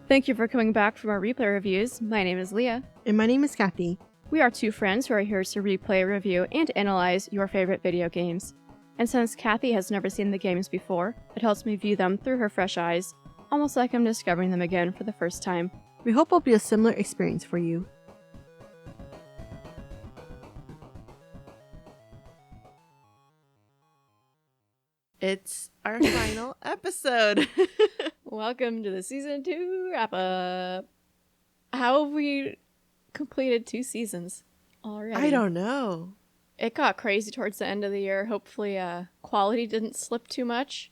Thank you for coming back from our replay reviews. My name is Leah. And my name is Kathy. We are two friends who are here to replay, review, and analyze your favorite video games. And since Kathy has never seen the games before, it helps me view them through her fresh eyes, almost like I'm discovering them again for the first time. We hope it'll be a similar experience for you. It's our final episode. Welcome to the Season 2 wrap-up. How have we completed 2 seasons already? I don't know. It got crazy towards the end of the year. Hopefully, quality didn't slip too much.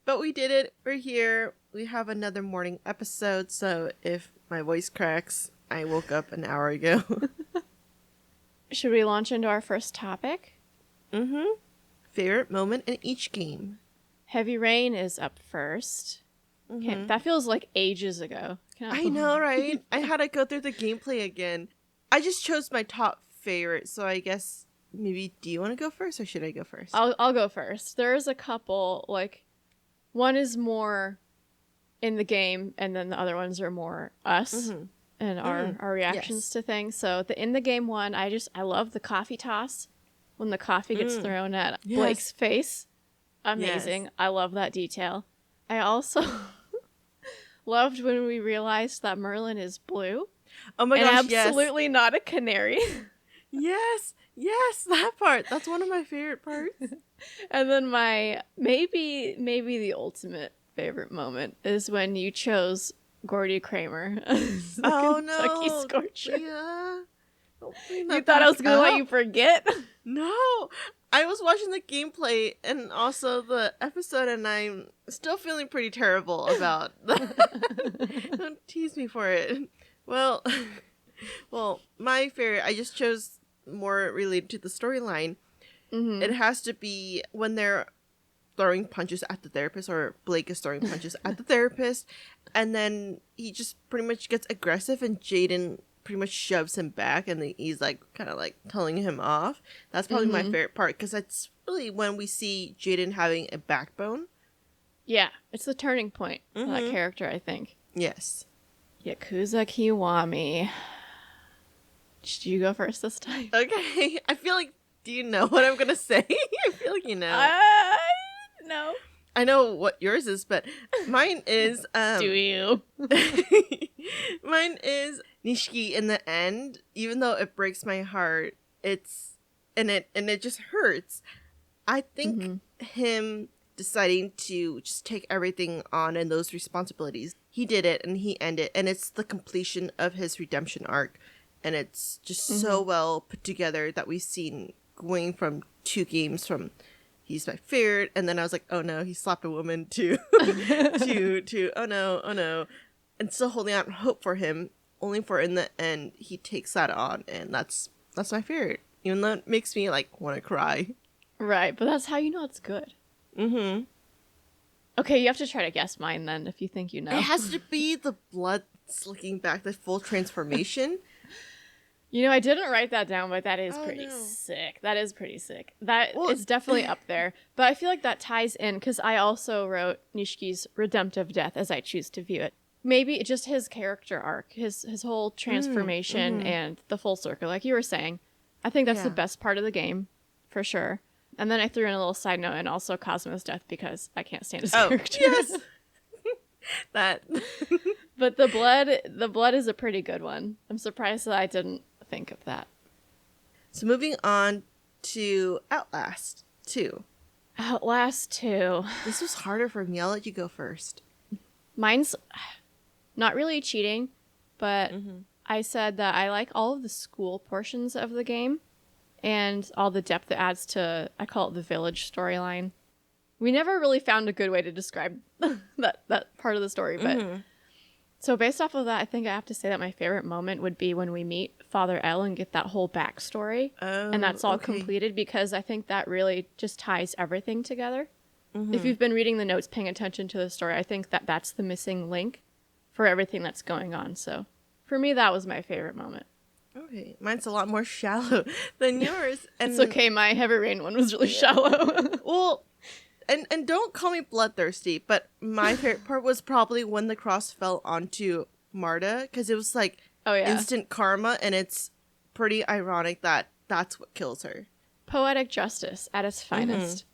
But we did it. We're here. We have another morning episode, so if my voice cracks, I woke up an hour ago. Should we launch into our first topic? Mm-hmm. Favorite moment in each game. Heavy Rain is up first. Mm-hmm. That feels like ages ago. I know, right? I had to go through the gameplay again. I just chose my top favorite, so I guess maybe do you want to go first or should I go first? I'll go first. There's a couple, like, one is more in the game and then the other ones are more us and our reactions to things. So the in the game one, I love the coffee toss when the coffee gets thrown at Blake's face. Amazing. Yes. I love that detail. I also loved when we realized that Merlin is blue. Oh my gosh, absolutely not a canary. Yes, that part. That's one of my favorite parts. And then my maybe the ultimate favorite moment is when you chose Gordy Kramer as the Kentucky Scorcher. Yeah. You thought I was going to let you forget? No. I was watching the gameplay and also the episode, and I'm still feeling pretty terrible about that. Don't tease me for it. Well, my favorite, I just chose more related to the storyline. Mm-hmm. It has to be when they're throwing punches at the therapist, or Blake is throwing punches at the therapist, and then he just pretty much gets aggressive and Jaden pretty much shoves him back and he's like kind of like telling him off. That's probably my favorite part because that's really when we see Jaden having a backbone. Yeah, it's the turning point for that character, I think. Yes. Yakuza Kiwami. Should you go first this time? Okay. I feel like, do you know what I'm going to say? I feel like you know. No. I know what yours is, but mine is... Do you? Mine is Nishiki in the end. Even though it breaks my heart, it just hurts. I think him deciding to just take everything on and those responsibilities, he did it and he ended it. And it's the completion of his redemption arc. And it's just so well put together that we've seen going from 2 games from... he's my favorite, and then I was like, oh no, he slapped a woman to oh no, and still holding out hope for him, only for in the end he takes that on, and that's my favorite, even though it makes me like want to cry. Right, but that's how you know it's good. Okay, you have to try to guess mine then if you think you know. It has to be the blood slicking back, the full transformation. You know, I didn't write that down, but that is pretty sick. That is pretty sick. It's definitely up there. But I feel like that ties in, because I also wrote Nishiki's redemptive death as I choose to view it. Maybe just his character arc, his whole transformation and the full circle, like you were saying. I think that's the best part of the game, for sure. And then I threw in a little side note and also Cosmo's death, because I can't stand his character. Yes! That. But the blood is a pretty good one. I'm surprised that I didn't think of that. So moving on to Outlast 2. Outlast 2. This was harder for me. I'll let you go first. Mine's not really cheating, but I said that I like all of the school portions of the game and all the depth it adds to, I call it the village storyline. We never really found a good way to describe that part of the story, but so based off of that, I think I have to say that my favorite moment would be when we meet Father L and get that whole backstory. And that's all completed, because I think that really just ties everything together. If you've been reading the notes, paying attention to the story, I think that that's the missing link for everything that's going on. So for me, that was my favorite moment. Okay, mine's a lot more shallow than yours. And it's okay, my Heavy Rain one was really shallow. Well, and don't call me bloodthirsty, but my favorite part was probably when the cross fell onto Marta, because it was like instant karma, and it's pretty ironic that that's what kills her. Poetic justice at its finest.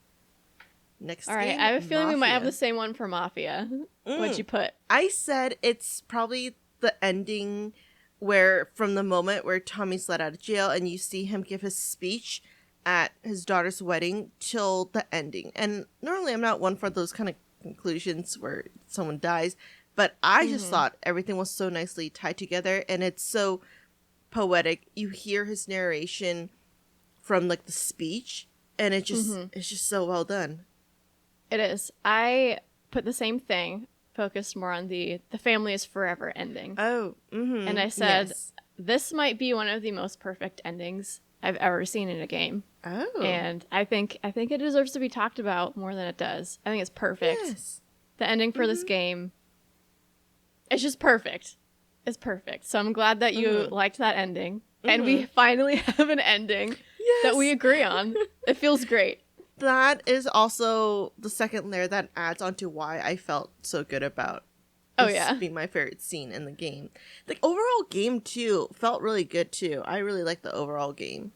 Next All right, I have a feeling we might have the same one for Mafia. What'd you put? I said it's probably the ending where, from the moment where Tommy's let out of jail and you see him give his speech at his daughter's wedding till the ending. And normally I'm not one for those kind of conclusions where someone dies, but I just thought everything was so nicely tied together, and it's so poetic. You hear his narration from like the speech, and it just it's just so well done. It is. I put the same thing, focused more on the family is forever ending. Oh, and I said, this might be one of the most perfect endings I've ever seen in a game. Oh. And I think it deserves to be talked about more than it does. I think it's perfect. Yes. The ending for this game, it's just perfect. It's perfect. So I'm glad that you liked that ending. And we finally have an ending that we agree on. It feels great. That is also the second layer that adds onto why I felt so good about this being my favorite scene in the game. The overall game, too, felt really good, too. I really liked the overall game.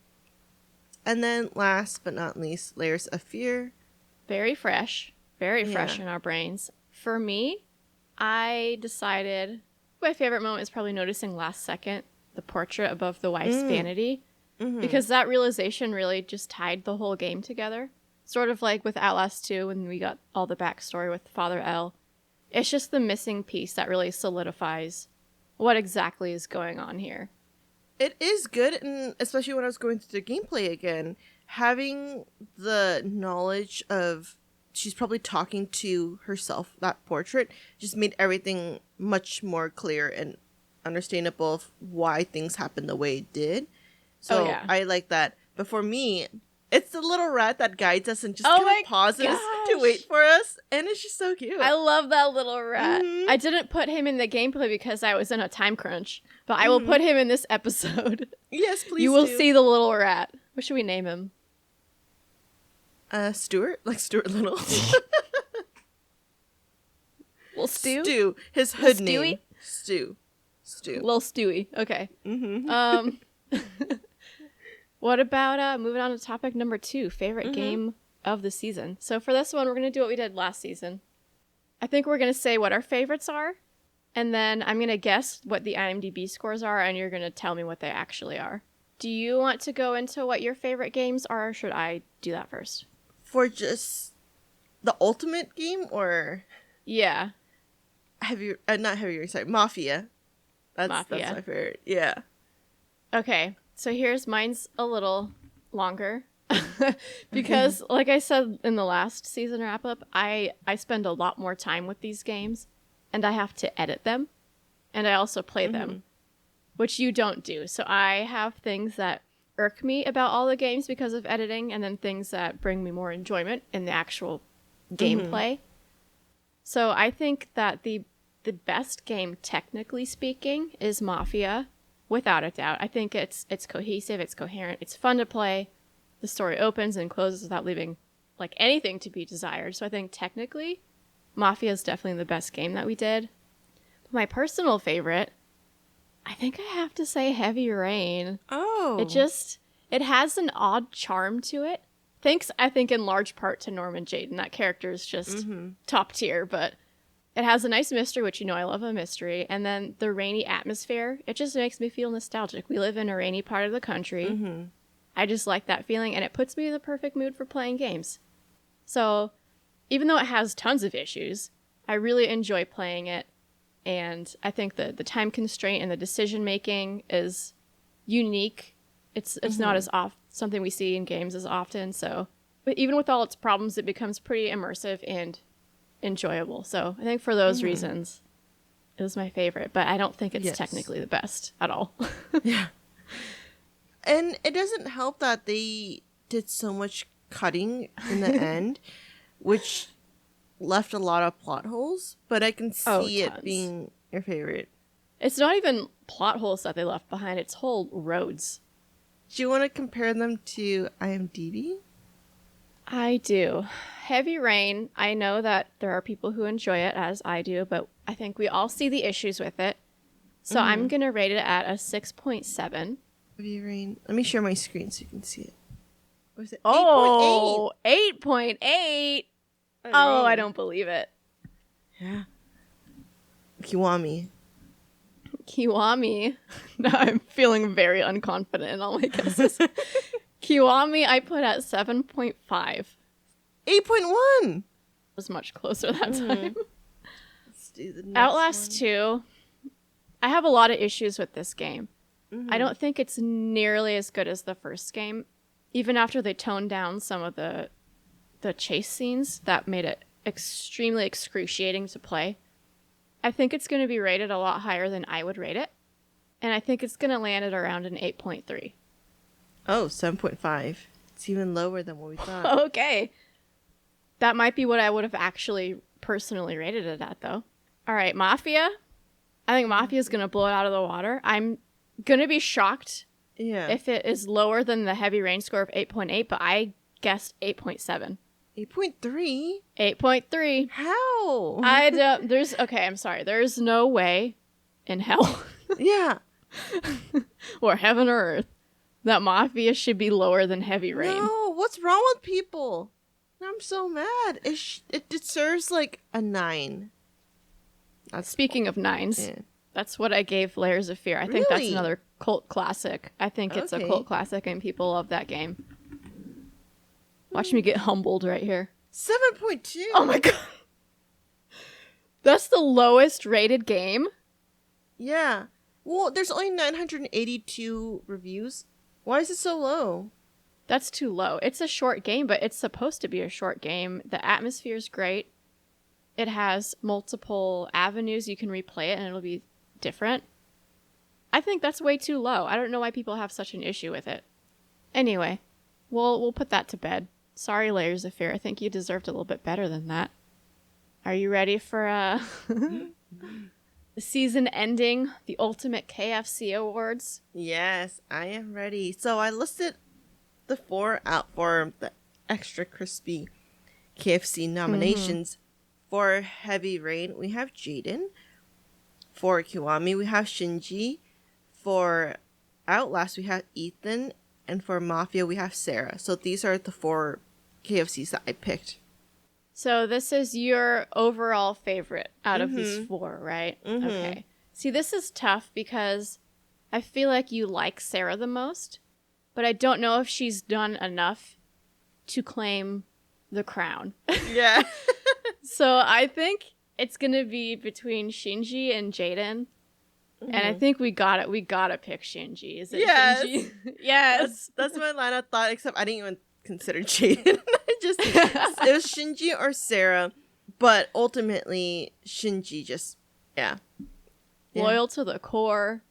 And then, last but not least, layers of fear. Very fresh. Very fresh in our brains. For me, I decided my favorite moment is probably noticing last second the portrait above the wife's vanity. Because that realization really just tied the whole game together. Sort of like with Outlast 2 when we got all the backstory with Father L. It's just the missing piece that really solidifies what exactly is going on here. It is good, and especially when I was going through the gameplay again, having the knowledge of she's probably talking to herself, that portrait, just made everything much more clear and understandable of why things happened the way it did. So I like that. But for me, it's the little rat that guides us and just kind of pauses to wait for us. And it's just so cute. I love that little rat. I didn't put him in the gameplay because I was in a time crunch. But I will put him in this episode. Yes, please You will see the little rat. What should we name him? Stuart? Like Stuart Little? Little Stu? Stu. His hood name. Stu. Little Stewie. Okay. What about moving on to topic number 2, favorite game of the season? So for this one, we're going to do what we did last season. I think we're going to say what our favorites are, and then I'm going to guess what the IMDb scores are, and you're going to tell me what they actually are. Do you want to go into what your favorite games are, or should I do that first? For just the ultimate game, or? Yeah. Mafia. That's my favorite. Yeah. Okay. So mine's a little longer because like I said in the last season wrap up, I spend a lot more time with these games and I have to edit them and I also play them, which you don't do. So I have things that irk me about all the games because of editing and then things that bring me more enjoyment in the actual gameplay. So I think that the best game, technically speaking, is Mafia. Without a doubt. I think it's cohesive, it's coherent, it's fun to play. The story opens and closes without leaving like anything to be desired. So I think technically, Mafia is definitely the best game that we did. But my personal favorite, I think I have to say Heavy Rain. Oh. It has an odd charm to it. Thanks, I think, in large part to Norman Jayden. That character is just top tier, but it has a nice mystery, which I love a mystery. And then the rainy atmosphere, it just makes me feel nostalgic. We live in a rainy part of the country. I just like that feeling, and it puts me in the perfect mood for playing games. So even though it has tons of issues, I really enjoy playing it. And I think the time constraint and the decision making is unique. It's not as something we see in games as often. So, but even with all its problems, it becomes pretty immersive and enjoyable. So I think for those reasons, it was my favorite. But I don't think it's technically the best at all. Yeah. And it doesn't help that they did so much cutting in the end, which left a lot of plot holes, but I can see it being your favorite. It's not even plot holes that they left behind, it's whole roads. Do you want to compare them to IMDb? I do. Heavy Rain, I know that there are people who enjoy it, as I do, but I think we all see the issues with it. So I'm going to rate it at a 6.7. Heavy Rain. Let me share my screen so you can see it. What is it? 8.8. Oh, 8.8. Oh, I don't believe it. Yeah. Kiwami. Now I'm feeling very unconfident in all my guesses. Kiwami, I put at 7.5. 8.1. Was much closer that time. Let's do the next Outlast one. 2. I have a lot of issues with this game. I don't think it's nearly as good as the first game. Even after they toned down some of the chase scenes that made it extremely excruciating to play. I think it's going to be rated a lot higher than I would rate it. And I think it's going to land at around an 8.3. Oh, 7.5. It's even lower than what we thought. Okay. That might be what I would have actually personally rated it at, though. All right, Mafia. I think Mafia is going to blow it out of the water. I'm going to be shocked if it is lower than the Heavy Rain score of 8.8, but I guessed 8.7. 8.3? 8.3. How? I'm sorry. There's no way in hell Yeah. or heaven or earth that Mafia should be lower than Heavy Rain. No, what's wrong with people? I'm so mad. It deserves like a 9. Speaking of 9s, that's what I gave Layers of Fear. I think that's another cult classic. I think it's a cult classic and people love that game. Watch me get humbled right here. 7.2. Oh my god. That's the lowest rated game? Yeah. Well, there's only 982 reviews. Why is it so low? That's too low. It's a short game, but it's supposed to be a short game. The atmosphere is great. It has multiple avenues. You can replay it and it'll be different. I think that's way too low. I don't know why people have such an issue with it. Anyway, we'll put that to bed. Sorry, Layers of Fear. I think you deserved a little bit better than that. Are you ready for the season ending, the ultimate KFC awards? Yes, I am ready. So I listed the 4 out for the extra crispy KFC nominations. For Heavy Rain, we have Jaden. For Kiwami, we have Shinji. For Outlast, we have Ethan. And for Mafia, we have Sarah. So these are the 4 KFCs that I picked. So this is your overall favorite out of these 4, right? Okay. See, this is tough because I feel like you like Sarah the most, but I don't know if she's done enough to claim the crown. Yeah. So I think it's going to be between Shinji and Jaden. And I think we got it. We got to pick Shinji. Is it Shinji? Yes. That's my line of thought, except I didn't even consider Jaden. It was Shinji or Sarah, but ultimately Shinji just, Loyal to the core.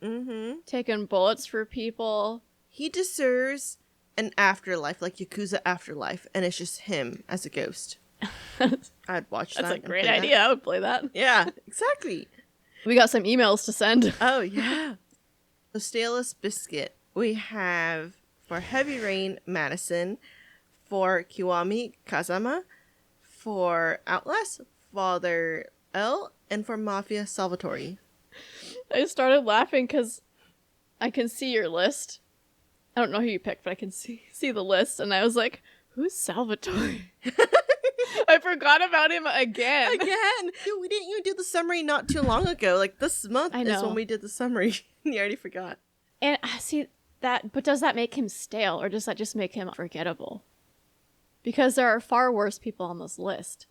Taking bullets for people. He deserves an afterlife, like Yakuza Afterlife, and it's just him as a ghost. I'd watch that. That's a great idea. I would play that. Yeah, exactly. We got some emails to send. Oh, yeah. The Staleless Biscuit. We have, for Heavy Rain, Madison. For Kiwami, Kazama. For Outlast, Father L. And for Mafia, Salvatore. I started laughing because I can see your list. I don't know who you picked, but I can see the list. And I was like, who's Salvatore? I forgot about him again. Dude, we didn't even do the summary not too long ago. Like, this month is when we did the summary. You already forgot. And see that, but does that make him stale or does that just make him forgettable? Because there are far worse people on this list.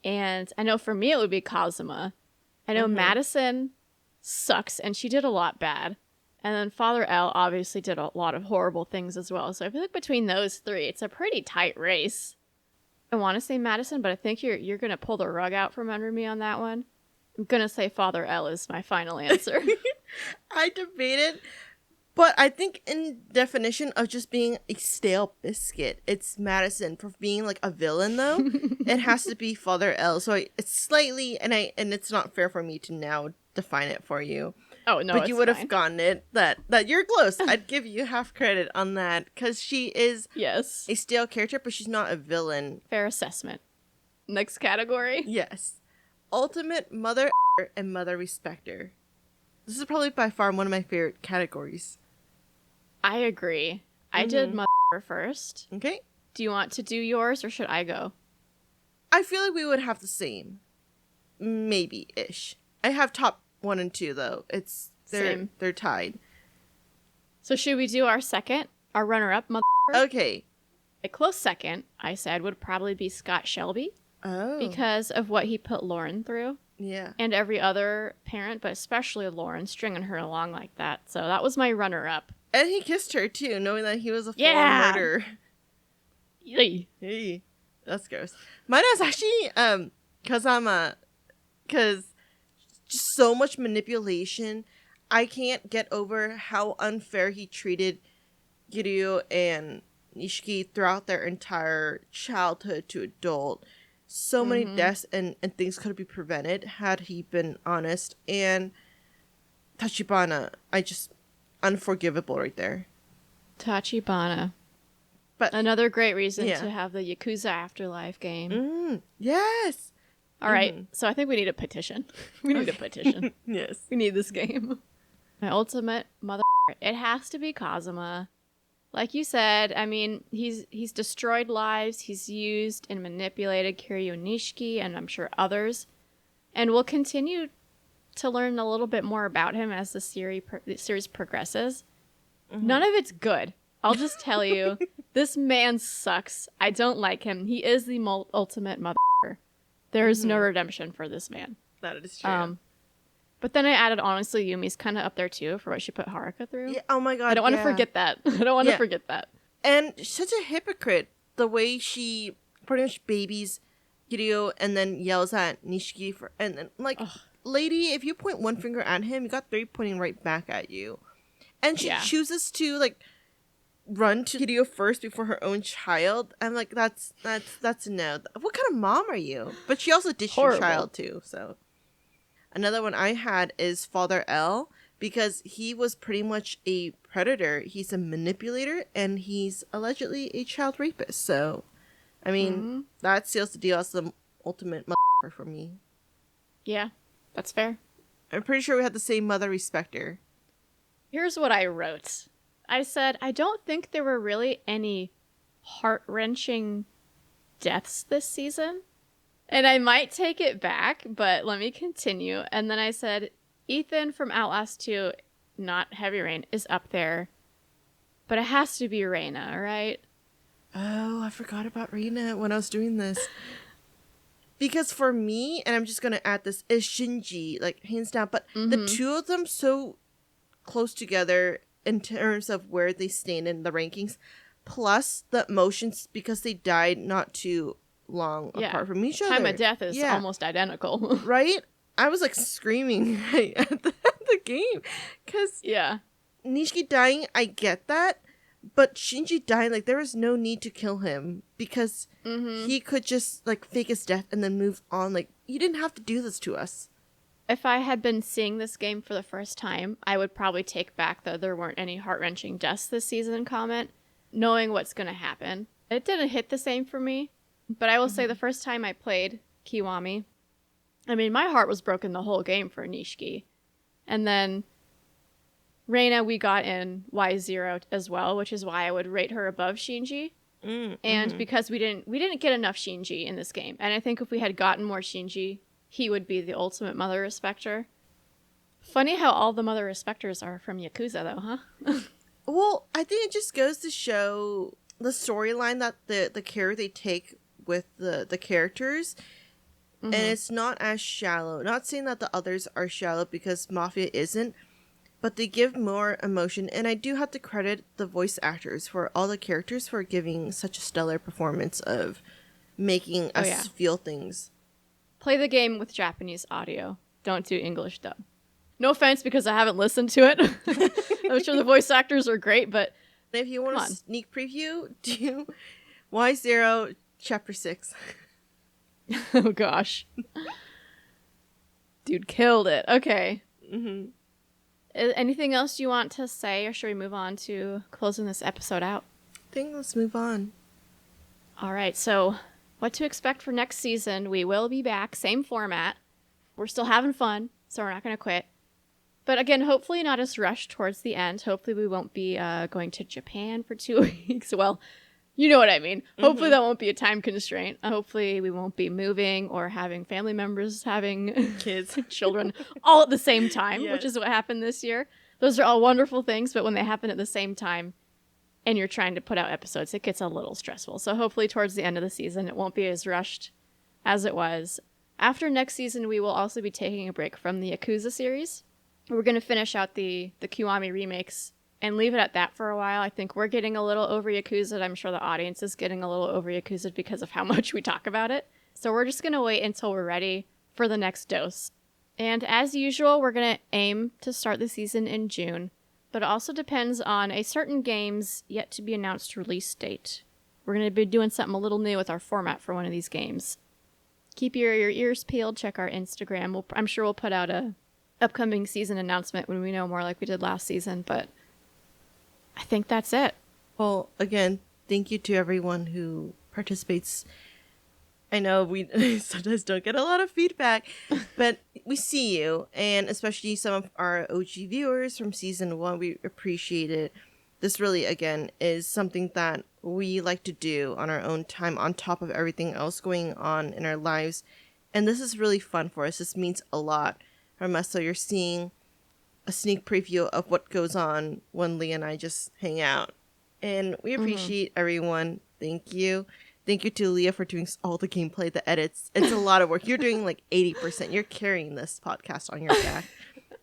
And I know for me it would be Kazuma. I know Madison sucks and she did a lot bad. And then Father L obviously did a lot of horrible things as well. So I feel like between those 3, it's a pretty tight race. I want to say Madison, but I think you're going to pull the rug out from under me on that one. I'm going to say Father L is my final answer. I debated, but I think in definition of just being a stale biscuit, it's Madison. For being like a villain though, it has to be Father L. So it's slightly, and it's not fair for me to now define it for you. Oh, no, but it's you would have fine. gotten it. That you're close. I'd give you half credit on that, because she is Yes. a stale character, but she's not a villain. Fair assessment. Next category? Yes. Ultimate mother and mother respecter. This is probably by far one of my favorite categories. I agree. I did mother first. Okay. Do you want to do yours or should I go? I feel like we would have the same. Maybe-ish. I have top 1 and 2, though. Same. They're tied. So should we do our second? Our runner-up mother? Okay. A close second, I said, would probably be Scott Shelby. Oh. Because of what he put Lauren through. Yeah. And every other parent, but especially Lauren, stringing her along like that. So that was my runner-up. And he kissed her, too, knowing that he was a full-on murderer. Yay. Hey. That's gross. Mine was actually, because just so much manipulation. I can't get over how unfair he treated Kiryu and Nishiki throughout their entire childhood to adult. So many deaths and things could be prevented had he been honest. And Tachibana, unforgivable right there. Tachibana. But another great reason to have the Yakuza Afterlife game. Yes. All right. So I think we need a petition. We need a petition. Yes. We need this game. My ultimate mother. It has to be Kazuma. Like you said, I mean, he's destroyed lives. He's used and manipulated Kiryu and Nishiki, and I'm sure others. And we'll continue to learn a little bit more about him as the series progresses. None of it's good. I'll just tell you, this man sucks. I don't like him. He is the ultimate mother. There is no redemption for this man. That is true. But then I added, honestly, Yumi's kind of up there too for what she put Haruka through. Yeah, oh my god. I don't want to forget that. I don't want to forget that. And such a hypocrite. The way she pretty much babies Kiryu and then yells at Nishiki and then lady, if you point one finger at him, you got 3 pointing right back at you. And she chooses to run to Kiryu first before her own child. I'm like, that's a no. What kind of mom are you? But she also ditched her child too, so. Another one I had is Father L, because he was pretty much a predator. He's a manipulator, and he's allegedly a child rapist. So, I mean, that seals the deal as the ultimate mother for me. Yeah, that's fair. I'm pretty sure we had the same mother respecter. Here's what I wrote. I said, I don't think there were really any heart-wrenching deaths this season. And I might take it back, but let me continue. And then I said, Ethan from Outlast 2, not Heavy Rain, is up there. But it has to be Reina, right? Oh, I forgot about Reina when I was doing this. Because for me, and I'm just going to add this, is Shinji, hands down. But the two of them so close together in terms of where they stand in the rankings. Plus the emotions, because they died not too long apart from each other. Time of death is almost identical. Right? I was screaming at the game. Because Nishiki dying, I get that. But Shinji dying, there was no need to kill him. Because he could just fake his death and then move on. You didn't have to do this to us. If I had been seeing this game for the first time, I would probably take back the there weren't any heart-wrenching deaths this season comment, knowing what's going to happen. It didn't hit the same for me. But I will say the first time I played Kiwami, I mean, my heart was broken the whole game for Nishiki. And then Reina, we got in Y0 as well, which is why I would rate her above Shinji. And because we didn't get enough Shinji in this game. And I think if we had gotten more Shinji, he would be the ultimate mother respecter. Funny how all the mother respecters are from Yakuza, though, huh? Well, I think it just goes to show the storyline that the care they take with the characters, and it's not as shallow. Not saying that the others are shallow, because Mafia isn't, but they give more emotion. And I do have to credit the voice actors for all the characters for giving such a stellar performance of making us feel things. Play the game with Japanese audio. Don't do English dub. No offense, because I haven't listened to it. I'm sure the voice actors are great, but if you want a sneak preview, do Y0 Chapter 6. Oh, gosh. Dude killed it. Okay. Anything else you want to say, or should we move on to closing this episode out? I think let's move on. All right, so what to expect for next season. We will be back, same format. We're still having fun, so we're not going to quit. But again, hopefully not as rushed towards the end. Hopefully we won't be going to Japan for 2 weeks. Well, you know what I mean. Hopefully that won't be a time constraint. Hopefully we won't be moving or having family members having Kids, children all at the same time, Yes. which is what happened this year. Those are all wonderful things, but when they happen at the same time and you're trying to put out episodes, it gets a little stressful. So hopefully towards the end of the season, it won't be as rushed as it was. After next season, we will also be taking a break from the Yakuza series. We're going to finish out the Kiwami remakes and leave it at that for a while. I think we're getting a little over Yakuza. I'm sure the audience is getting a little over Yakuza because of how much we talk about it. So we're just going to wait until we're ready for the next dose. And as usual, we're going to aim to start the season in June. But it also depends on a certain game's yet to be announced release date. We're going to be doing something a little new with our format for one of these games. Keep your ears peeled. Check our Instagram. I'm sure we'll put out a upcoming season announcement when we know more, like we did last season. But I think that's it. Well, again, thank you to everyone who participates. I know we sometimes don't get a lot of feedback, but we see you, and especially some of our OG viewers from season 1, we appreciate it. This really, again, is something that we like to do on our own time on top of everything else going on in our lives, and this is really fun for us. This means a lot from us, so you're seeing a sneak preview of what goes on when Leah and I just hang out, and we appreciate everyone. Thank you. Thank you to Leah for doing all the gameplay, the edits. It's a lot of work. You're doing like 80%. You're carrying this podcast on your back.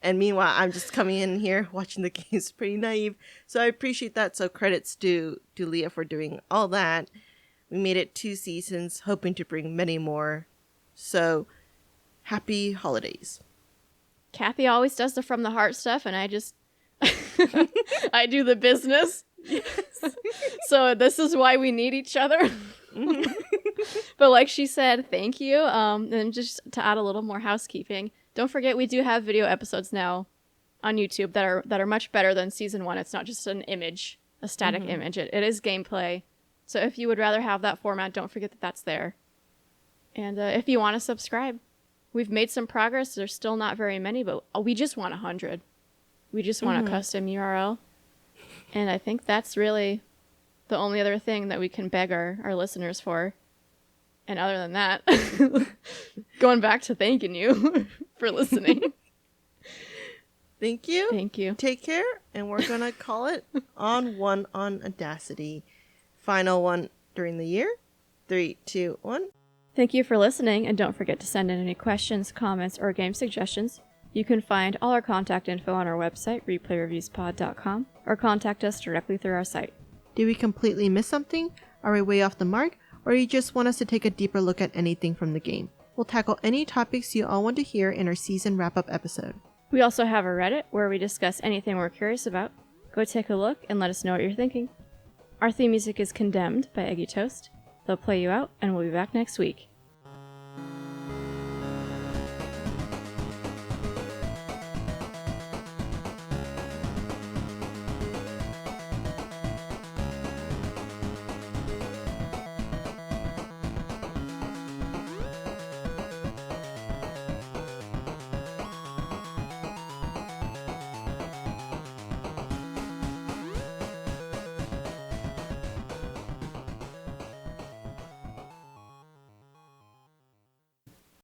And meanwhile, I'm just coming in here watching the games, pretty naive. So I appreciate that. So credits to Leah for doing all that. We made it 2 seasons, hoping to bring many more. So happy holidays. Kathy always does the from the heart stuff, and I just I do the business. So this is why we need each other. But like she said, thank you. And just to add a little more housekeeping, don't forget we do have video episodes now on YouTube that are much better than season 1. It's not just an image, a static image. It is gameplay. So if you would rather have that format, don't forget that that's there. And if you want to subscribe, we've made some progress. There's still not very many, but we just want 100. We just want a custom URL. And I think that's really the only other thing that we can beg our listeners for. And other than that, going back to thanking you for listening. Thank you. Thank you. Take care. And we're going to call it on one on Audacity. Final one during the year. 3, 2, 1. Thank you for listening, and don't forget to send in any questions, comments, or game suggestions. You can find all our contact info on our website, replayreviewspod.com, or contact us directly through our site. Did we completely miss something? Are we way off the mark? Or you just want us to take a deeper look at anything from the game? We'll tackle any topics you all want to hear in our season wrap-up episode. We also have a Reddit where we discuss anything we're curious about. Go take a look and let us know what you're thinking. Our theme music is Condemned by Eggy Toast. They'll play you out, and we'll be back next week.